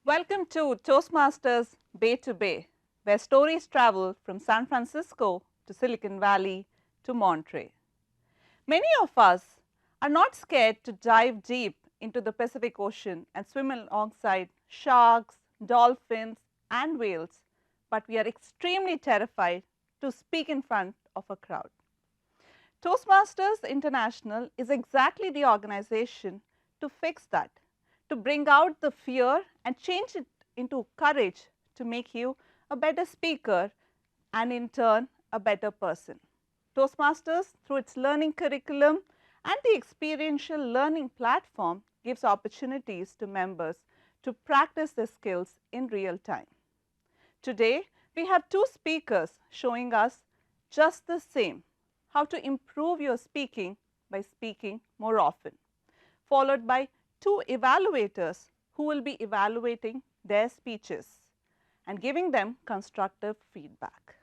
Welcome to Toastmasters Bay to Bay, where stories travel from San Francisco to Silicon Valley to Monterey. Many of us are not scared to dive deep into the Pacific Ocean and swim alongside sharks, dolphins, and whales, but we are extremely terrified to speak in front of a crowd. Toastmasters International is exactly the organization to fix that, to bring out the fear and change it into courage to make you a better speaker and in turn a better person. Toastmasters, through its learning curriculum and the experiential learning platform, gives opportunities to members to practice their skills in real time. Today, we have two speakers showing us just the same, how to improve your speaking by speaking more often, followed by two evaluators who will be evaluating their speeches and giving them constructive feedback.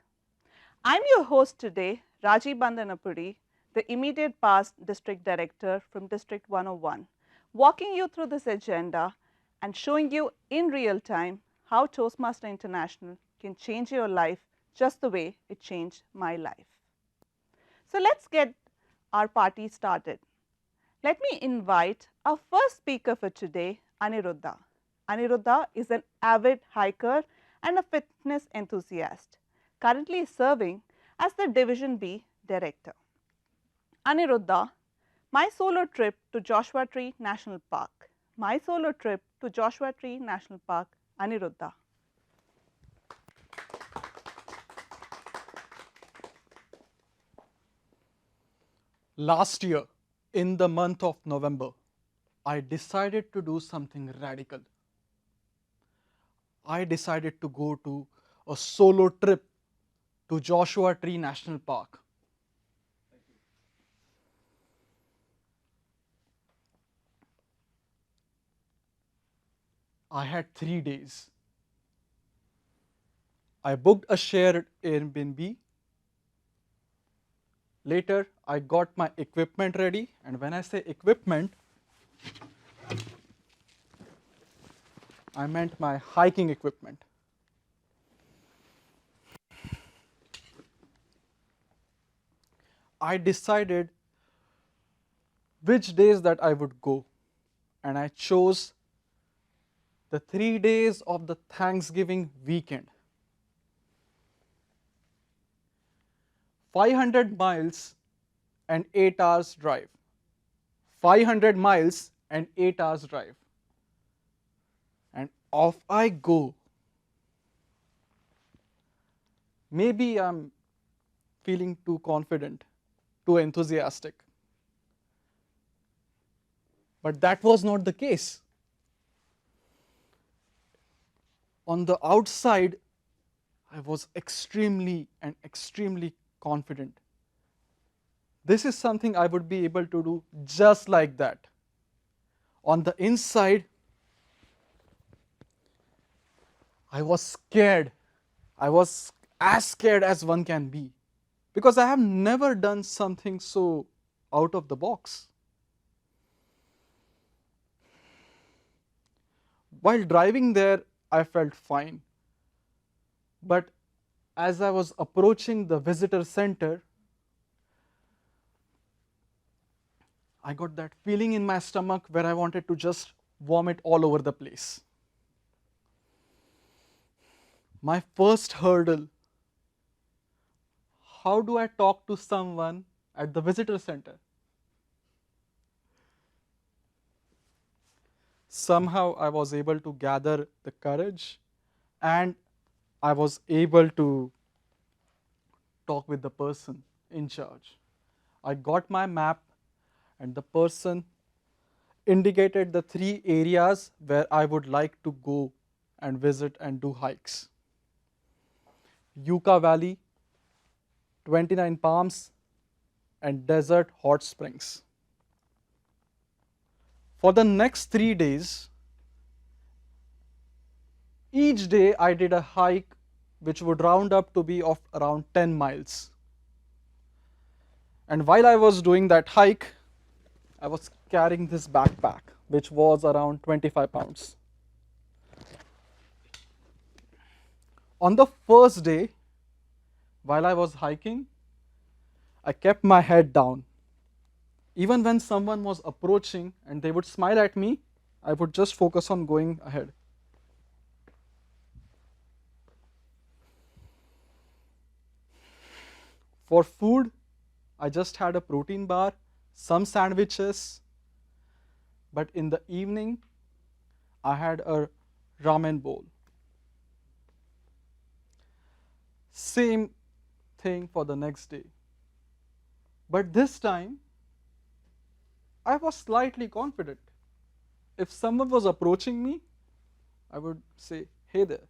I'm your host today, Raji Bandanapudi, the immediate past district director from District 101, walking you through this agenda and showing you in real time how Toastmaster International can change your life just the way it changed my life. So let's get our party started. Let me invite our first speaker for today, Aniruddha. Aniruddha is an avid hiker and a fitness enthusiast, currently serving as the Division B Director. Aniruddha, my solo trip to Joshua Tree National Park. My solo trip to Joshua Tree National Park, Aniruddha. Last year, in the month of November, I decided to do something radical. I decided to go to a solo trip to Joshua Tree National Park. I had 3 days. I booked a shared Airbnb. Later, I got my equipment ready, and when I say equipment, I meant my hiking equipment. I decided which days that I would go, and I chose the 3 days of the Thanksgiving weekend. 500 miles and 8 hours drive. 500 miles and 8 hours drive. And off I go. Maybe I'm feeling too confident, too enthusiastic. But that was not the case. On the outside, I was extremely confident. This is something I would be able to do just like that. On the inside, I was scared. I was as scared as one can be, because I have never done something so out of the box. While driving there, I felt fine. But as I was approaching the visitor center, I got that feeling in my stomach where I wanted to just vomit all over the place. My first hurdle: how do I talk to someone at the visitor center? Somehow I was able to gather the courage, and I was able to talk with the person in charge. I got my map, and the person indicated the 3 areas where I would like to go and visit and do hikes: Yucca Valley, 29 Palms, and Desert Hot Springs. For the next 3 days, each day I did a hike which would round up to be of around 10 miles. And while I was doing that hike, I was carrying this backpack which was around 25 pounds. On the first day, while I was hiking, I kept my head down. Even when someone was approaching and they would smile at me, I would just focus on going ahead. For food, I just had a protein bar, some sandwiches, but in the evening, I had a ramen bowl. Same thing for the next day. But this time, I was slightly confident. If someone was approaching me, I would say, hey there.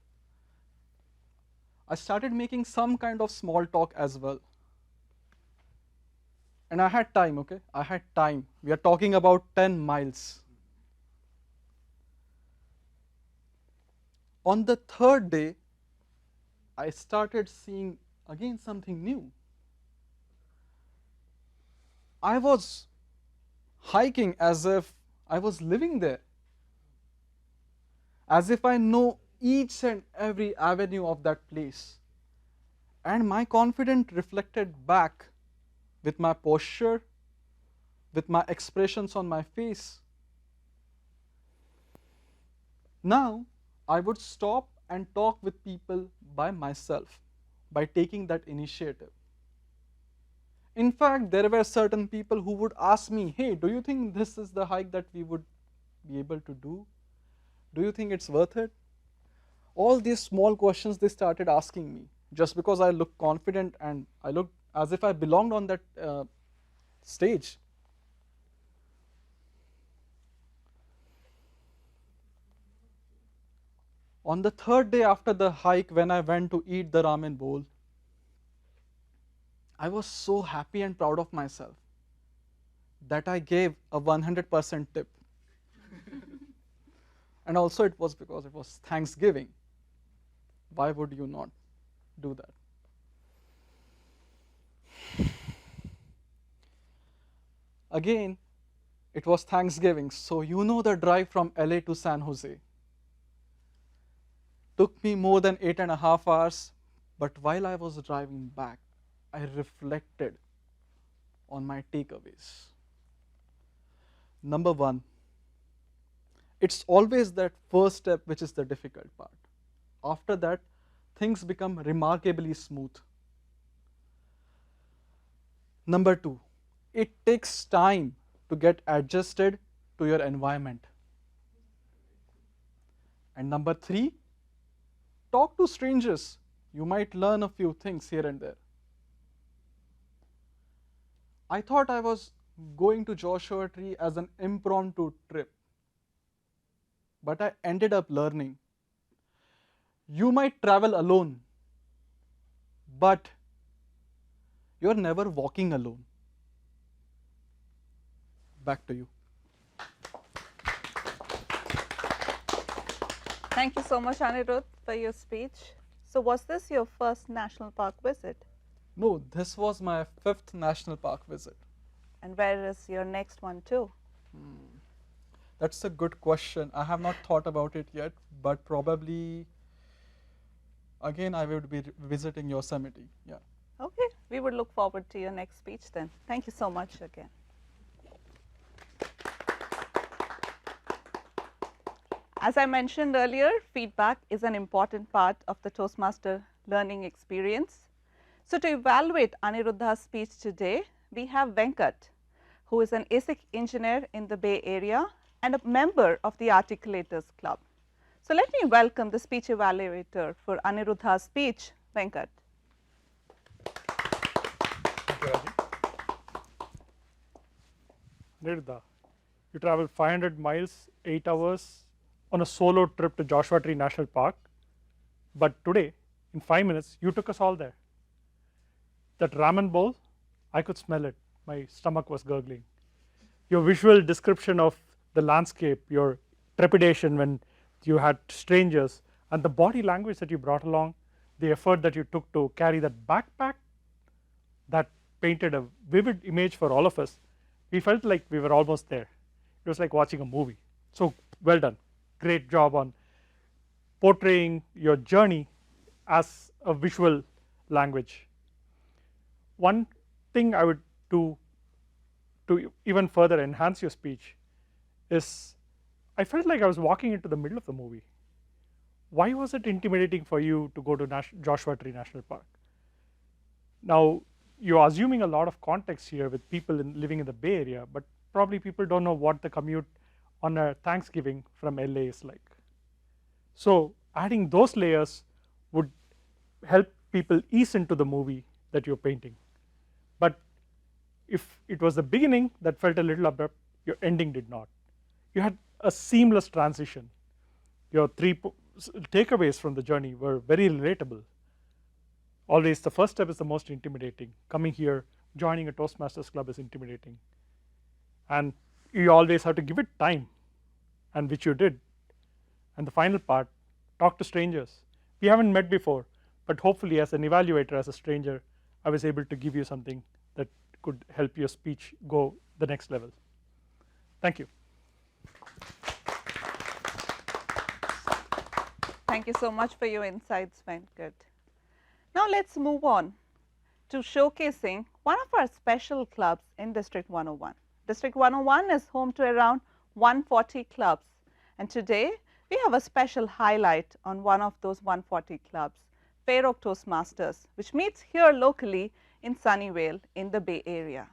I started making some kind of small talk as well. And I had time, okay? I had time. We are talking about 10 miles. On the third day, I started seeing again something new. I was hiking as if I was living there, as if I know each and every avenue of that place. And my confidence reflected back with my posture, with my expressions on my face. Now, I would stop and talk with people by myself by taking that initiative. In fact, there were certain people who would ask me, hey, do you think this is the hike that we would be able to do? Do you think it's worth it? All these small questions they started asking me just because I looked confident and I looked as if I belonged on that stage. On the third day after the hike, when I went to eat the ramen bowl, I was so happy and proud of myself that I gave a 100% tip. And also it was because it was Thanksgiving. Why would you not do that? Again, it was Thanksgiving, so you know the drive from LA to San Jose. Took me more than 8.5 hours, but while I was driving back, I reflected on my takeaways. Number one, it's always that first step which is the difficult part. After that, things become remarkably smooth. Number two, it takes time to get adjusted to your environment. And number three, talk to strangers. You might learn a few things here and there. I thought I was going to Joshua Tree as an impromptu trip, but I ended up learning. You might travel alone, but you're never walking alone. Back to you. Thank you so much, Anirudh, for your speech. So, was this your first national park visit? No, this was my 5th national park visit. And where is your next one to? That's a good question. I have not thought about it yet, but probably again I would be visiting Yosemite. Yeah. Okay, we would look forward to your next speech then. Thank you so much again. As I mentioned earlier, feedback is an important part of the Toastmaster learning experience. So, to evaluate Aniruddha's speech today, we have Venkat, who is an ASIC engineer in the Bay Area and a member of the Articulators Club. So, let me welcome the speech evaluator for Aniruddha's speech, Venkat. Thank you, Raji. Aniruddha, you traveled 500 miles, 8 hours on a solo trip to Joshua Tree National Park, but today, in 5 minutes, you took us all there. That ramen bowl, I could smell it. My stomach was gurgling. Your visual description of the landscape, your trepidation when you had strangers, and the body language that you brought along, the effort that you took to carry that backpack, that painted a vivid image for all of us. We felt like we were almost there. It was like watching a movie. So well done. Great job on portraying your journey as a visual language. One thing I would do to even further enhance your speech is I felt like I was walking into the middle of the movie. Why was it intimidating for you to go to Joshua Tree National Park? Now, you're assuming a lot of context here with people living in the Bay Area, but probably people don't know what the commute on a Thanksgiving from LA is like. So adding those layers would help people ease into the movie that you're painting. But if it was the beginning that felt a little abrupt, your ending did not. You had a seamless transition. Your three takeaways from the journey were very relatable. Always the first step is the most intimidating. Coming here, joining a Toastmasters club is intimidating. And you always have to give it time, and which you did. And the final part, talk to strangers. We haven't met before, but hopefully as an evaluator, as a stranger, I was able to give you something that could help your speech go the next level. Thank you. Thank you so much for your insights, Venkat. Now let's move on to showcasing one of our special clubs in District 101. District 101 is home to around 140 clubs, and today we have a special highlight on one of those 140 clubs, Fair Oak Toastmasters, which meets here locally in Sunnyvale in the Bay Area.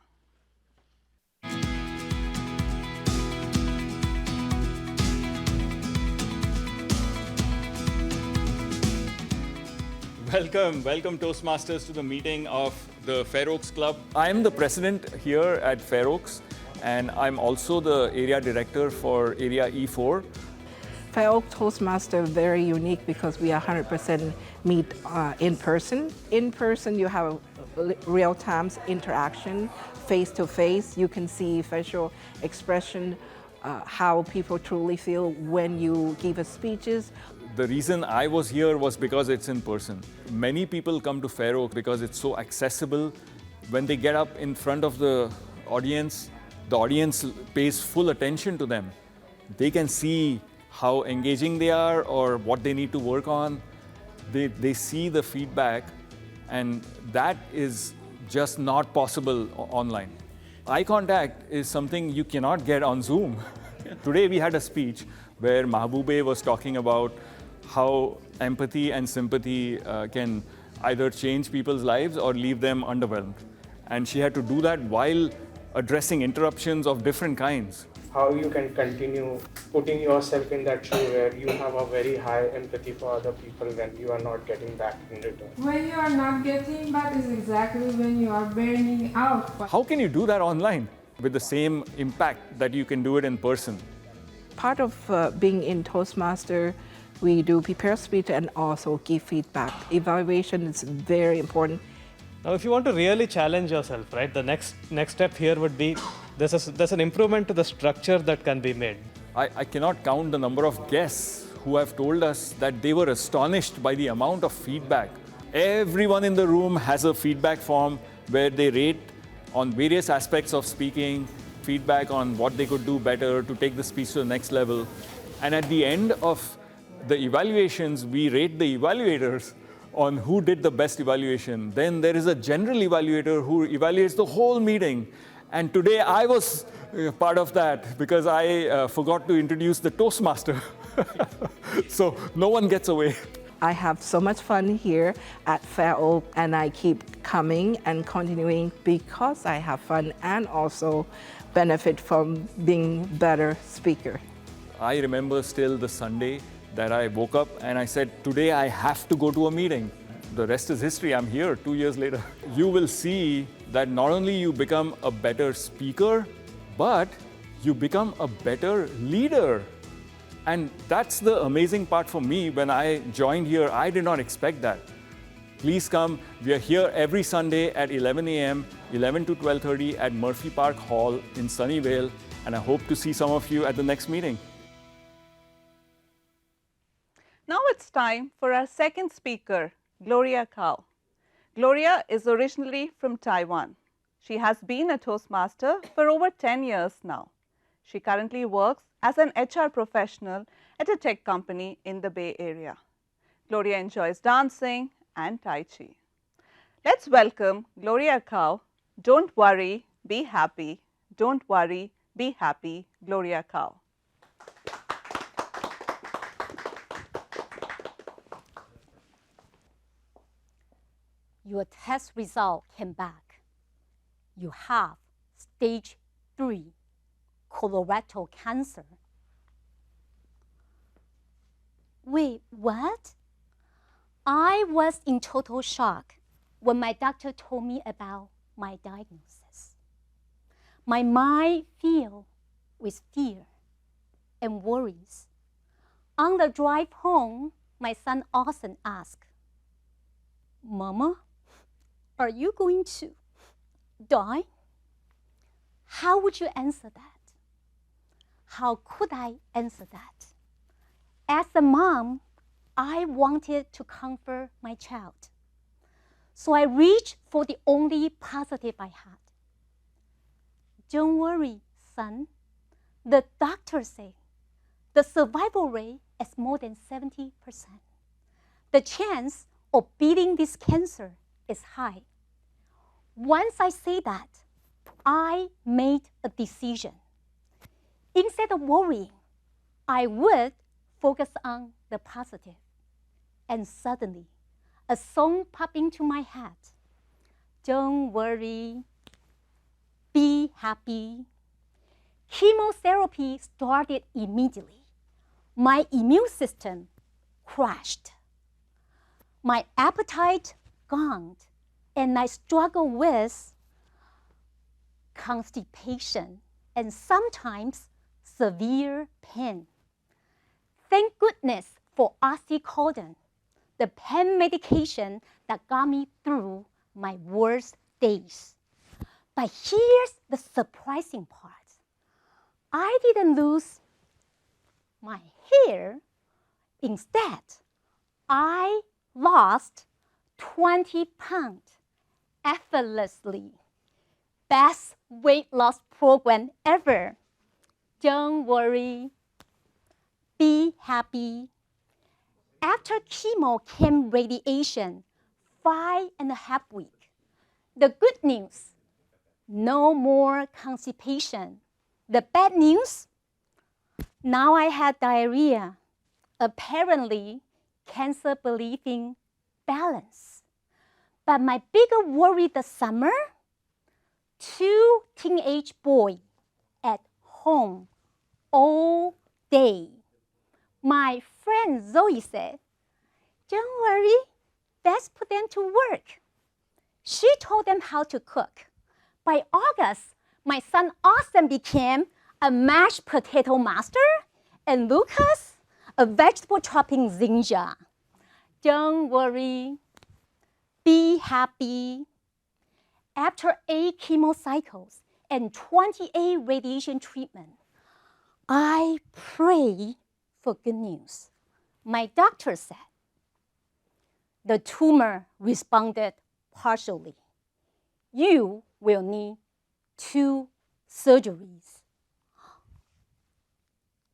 Welcome Toastmasters to the meeting of the Fair Oaks Club. I'm the president here at Fair Oaks, and I'm also the area director for Area E4. Fair Oak Toastmaster very unique because we are 100% meet in person. In person, you have real-time interaction, face-to-face. You can see facial expression, how people truly feel when you give a speeches. The reason I was here was because it's in person. Many people come to Fair Oak because it's so accessible. When they get up in front of the audience pays full attention to them. They can see how engaging they are or what they need to work on. They see the feedback, and that is just not possible online. Eye contact is something you cannot get on Zoom. Today we had a speech where Mahbube was talking about how empathy and sympathy can either change people's lives or leave them underwhelmed. And she had to do that while addressing interruptions of different kinds. How you can continue putting yourself in that shoe where you have a very high empathy for other people when you are not getting back in return. When you are not getting back is exactly when you are burning out. How can you do that online with the same impact that you can do it in person? Part of being in Toastmaster, we do prepare speech and also give feedback. Evaluation is very important. Now, if you want to really challenge yourself, right, the next step here would be there's an improvement to the structure that can be made. I cannot count the number of guests who have told us that they were astonished by the amount of feedback. Everyone in the room has a feedback form where they rate on various aspects of speaking, feedback on what they could do better to take the speech to the next level. And at the end of the evaluations, we rate the evaluators on who did the best evaluation. Then there is a general evaluator who evaluates the whole meeting. And today I was part of that because I forgot to introduce the Toastmaster. So no one gets away. I have so much fun here at Fair Oak, and I keep coming and continuing because I have fun and also benefit from being better speaker. I remember still the Sunday that I woke up and I said, today I have to go to a meeting. The rest is history. I'm here 2 years later. You will see that not only you become a better speaker, but you become a better leader. And that's the amazing part for me. When I joined here, I did not expect that. Please come. We are here every Sunday at 11 a.m., 11 to 12:30 at Murphy Park Hall in Sunnyvale. And I hope to see some of you at the next meeting. Now it's time for our second speaker, Gloria Cao. Gloria is originally from Taiwan. She has been a Toastmaster for over 10 years now. She currently works as an HR professional at a tech company in the Bay Area. Gloria enjoys dancing and Tai Chi. Let's welcome Gloria Cow. Don't worry, be happy. Don't worry, be happy, Gloria Cow. Your test result came back. You have stage 3 colorectal cancer. Wait, what? I was in total shock when my doctor told me about my diagnosis. My mind filled with fear and worries. On the drive home, my son Austin asked, Mama, are you going to die? How would you answer that? How could I answer that? As a mom, I wanted to comfort my child. So I reached for the only positive I had. Don't worry, son. The doctors say the survival rate is more than 70%. The chance of beating this cancer is high. Once I say that, I made a decision. Instead of worrying, I would focus on the positive. And suddenly, a song popped into my head. Don't worry, be happy. Chemotherapy started immediately. My immune system crashed. My appetite gone, and I struggle with constipation and sometimes severe pain. Thank goodness for oxycodone, the pain medication that got me through my worst days. But here's the surprising part. I didn't lose my hair. Instead, I lost 20 pounds effortlessly. Best weight loss program ever. Don't worry, be happy. After chemo came radiation, 5.5 weeks. The good news, no more constipation. The bad news, now I had diarrhea. Apparently, cancer believing balance. But my bigger worry this summer, 2 teenage boys at home all day. My friend Zoe said, don't worry, let's put them to work. She told them how to cook. By August, my son Austin became a mashed potato master, and Lucas, a vegetable chopping ninja. Don't worry, be happy. After 8 chemo cycles and 28 radiation treatments, I pray for good news. My doctor said the tumor responded partially. You will need 2 surgeries.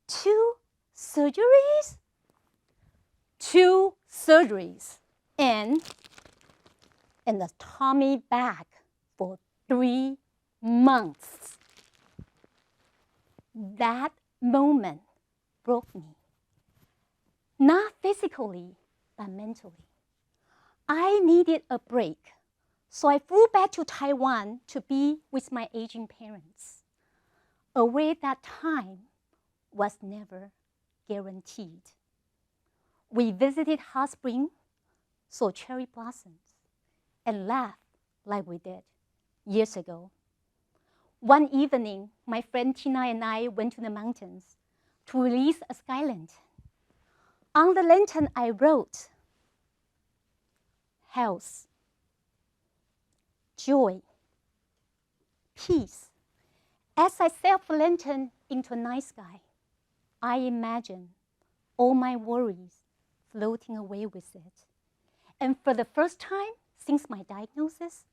2 surgeries? 2 surgeries and an atomic bag for 3 months. That moment broke me. Not physically, but mentally. I needed a break, so I flew back to Taiwan to be with my aging parents. Away that time was never guaranteed. We visited hot spring, saw cherry blossoms, and laughed like we did years ago. One evening, my friend Tina and I went to the mountains to release a sky lantern. On the lantern, I wrote, health, joy, peace. As I sailed the lantern into a night sky, I imagined all my worries floating away with it. And for the first time since my diagnosis,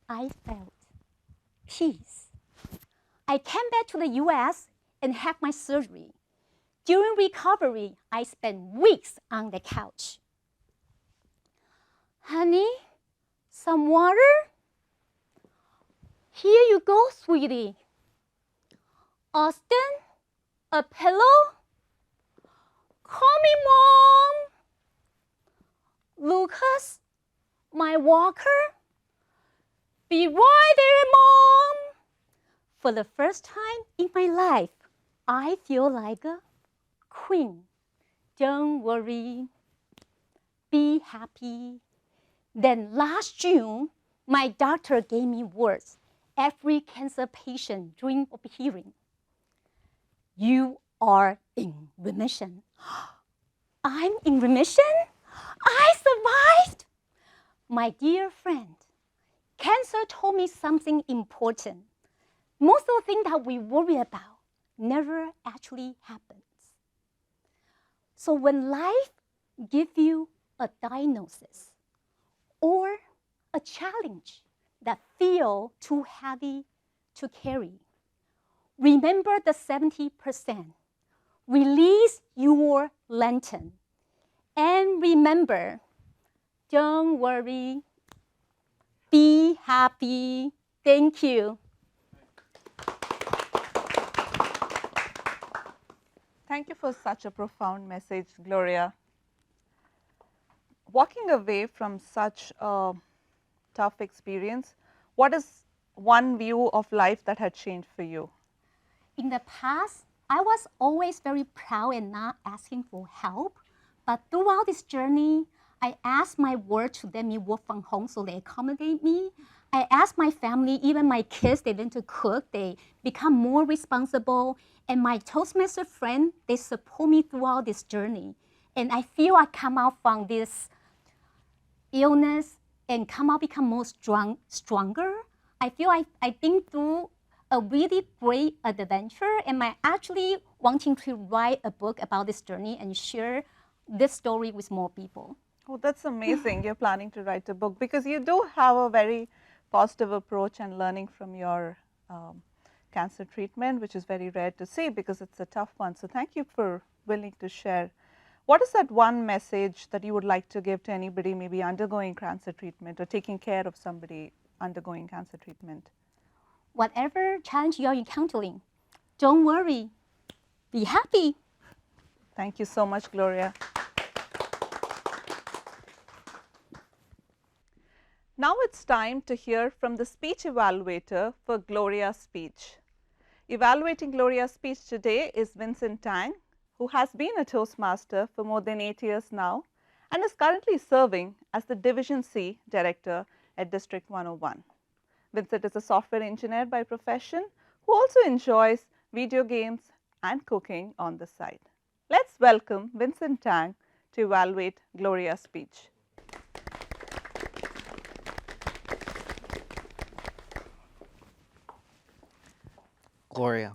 I felt peace. I came back to the US and had my surgery. During recovery, I spent weeks on the couch. Honey, some water? Here you go, sweetie. Austin, a pillow? Call me Mom. Lucas, my walker? Be right there, Mom. For the first time in my life, I feel like a queen. Don't worry. Be happy. Then last June, my doctor gave me words every cancer patient dream of hearing. You are in remission. I'm in remission? I survived? My dear friend, cancer told me something important. Most of the things that we worry about never actually happens. So when life gives you a diagnosis or a challenge that feels too heavy to carry, remember the 70%. Release your lantern. And remember, don't worry, be happy. Thank you. Thank you for such a profound message, Gloria. Walking away from such a tough experience, what is one view of life that had changed for you? In the past, I was always very proud and not asking for help. But throughout this journey, I asked my work to let me work from home so they accommodate me. I asked my family, even my kids, they learn to cook, they become more responsible. And my Toastmaster friend, they support me throughout this journey. And I feel I come out from this illness and become more stronger. I feel I think through a really great adventure, and I actually wanting to write a book about this journey and share this story with more people. Oh, that's amazing. You're planning to write a book because you do have a very positive approach and learning from your cancer treatment, which is very rare to see because it's a tough one. So thank you for willing to share. What is that one message that you would like to give to anybody maybe undergoing cancer treatment or taking care of somebody undergoing cancer treatment? Whatever challenge you're encountering, don't worry, be happy. Thank you so much, Gloria. Now it's time to hear from the speech evaluator for Gloria's speech. Evaluating Gloria's speech today is Vincent Tang, who has been a Toastmaster for more than 8 years now and is currently serving as the Division C Director at District 101. Vincent is a software engineer by profession who also enjoys video games and cooking on the side. Let's welcome Vincent Tang to evaluate Gloria's speech. Gloria,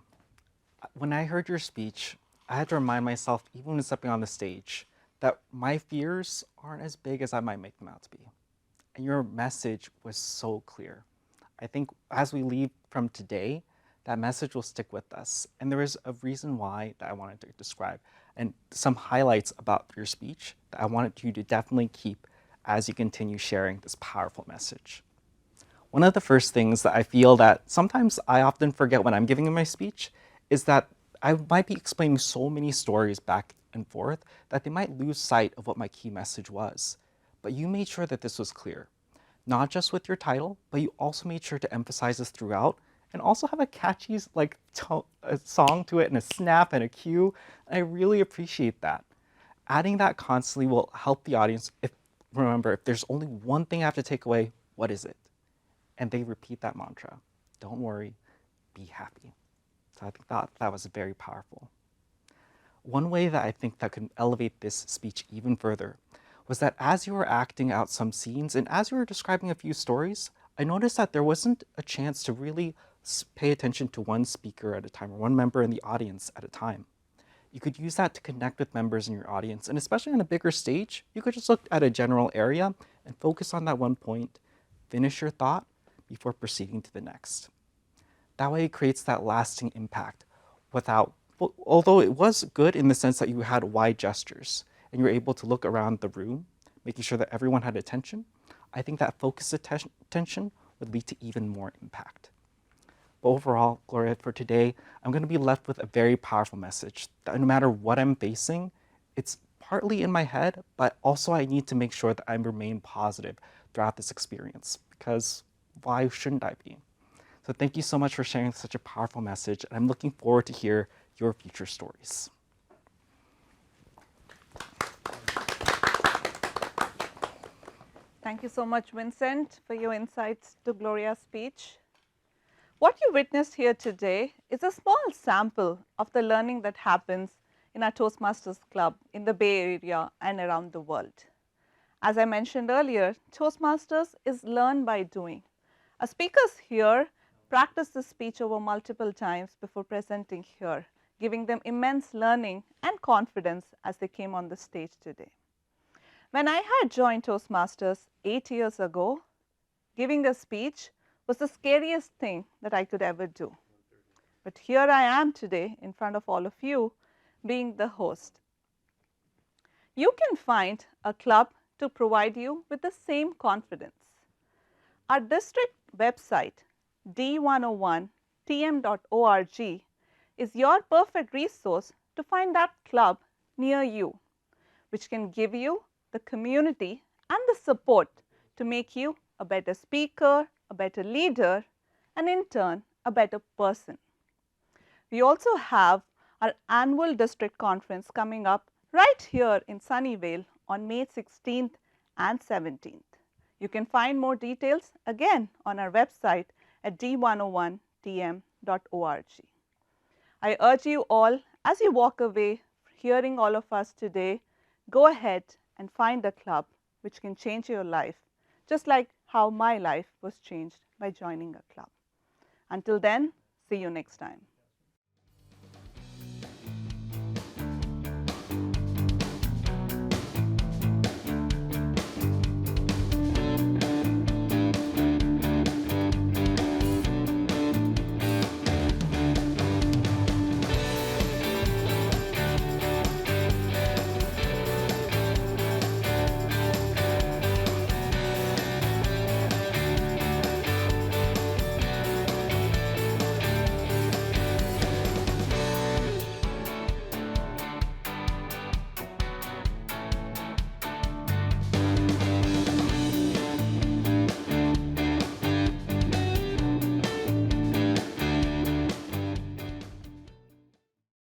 when I heard your speech, I had to remind myself, even when stepping on the stage, that my fears aren't as big as I might make them out to be. And your message was so clear. I think as we leave from today, that message will stick with us. And there is a reason why that I wanted to describe and some highlights about your speech that I wanted you to definitely keep as you continue sharing this powerful message. One of the first things that I feel that sometimes I often forget when I'm giving my speech is that I might be explaining so many stories back and forth that they might lose sight of what my key message was. But you made sure that this was clear, not just with your title, but you also made sure to emphasize this throughout and also have a catchy a song to it and a snap and a cue. I really appreciate that. Adding that constantly will help the audience. Remember, if there's only one thing I have to take away, what is it? And they repeat that mantra. Don't worry, be happy. So I think that was very powerful. One way that I think that could elevate this speech even further was that as you were acting out some scenes and as you were describing a few stories, I noticed that there wasn't a chance to really pay attention to one speaker at a time or one member in the audience at a time. You could use that to connect with members in your audience, and especially on a bigger stage, you could just look at a general area and focus on that one point, finish your thought before proceeding to the next. That way it creates that lasting impact although it was good in the sense that you had wide gestures and you were able to look around the room, making sure that everyone had attention, I think that focused attention would lead to even more impact. But overall, Gloria, for today, I'm going to be left with a very powerful message that no matter what I'm facing, it's partly in my head, but also I need to make sure that I remain positive throughout this experience, because why shouldn't I be? So thank you so much for sharing such a powerful message, and I'm looking forward to hear your future stories. Thank you so much, Vincent, for your insights to Gloria's speech. What you witnessed here today is a small sample of the learning that happens in our Toastmasters Club in the Bay Area and around the world. As I mentioned earlier, Toastmasters is learn by doing. Our speakers here practice this speech over multiple times before presenting here, giving them immense learning and confidence as they came on the stage today. When I had joined Toastmasters 8 years ago, giving a speech was the scariest thing that I could ever do. But here I am today in front of all of you, being the host. You can find a club to provide you with the same confidence. Our district website, d101tm.org, is your perfect resource to find that club near you, which can give you the community and the support to make you a better speaker, a better leader, and in turn, a better person. We also have our annual district conference coming up right here in Sunnyvale on May 16th and 17th. You can find more details again on our website at d101tm.org. I urge you all, as you walk away hearing all of us today, go ahead and find a club which can change your life, just like how my life was changed by joining a club. Until then, see you next time.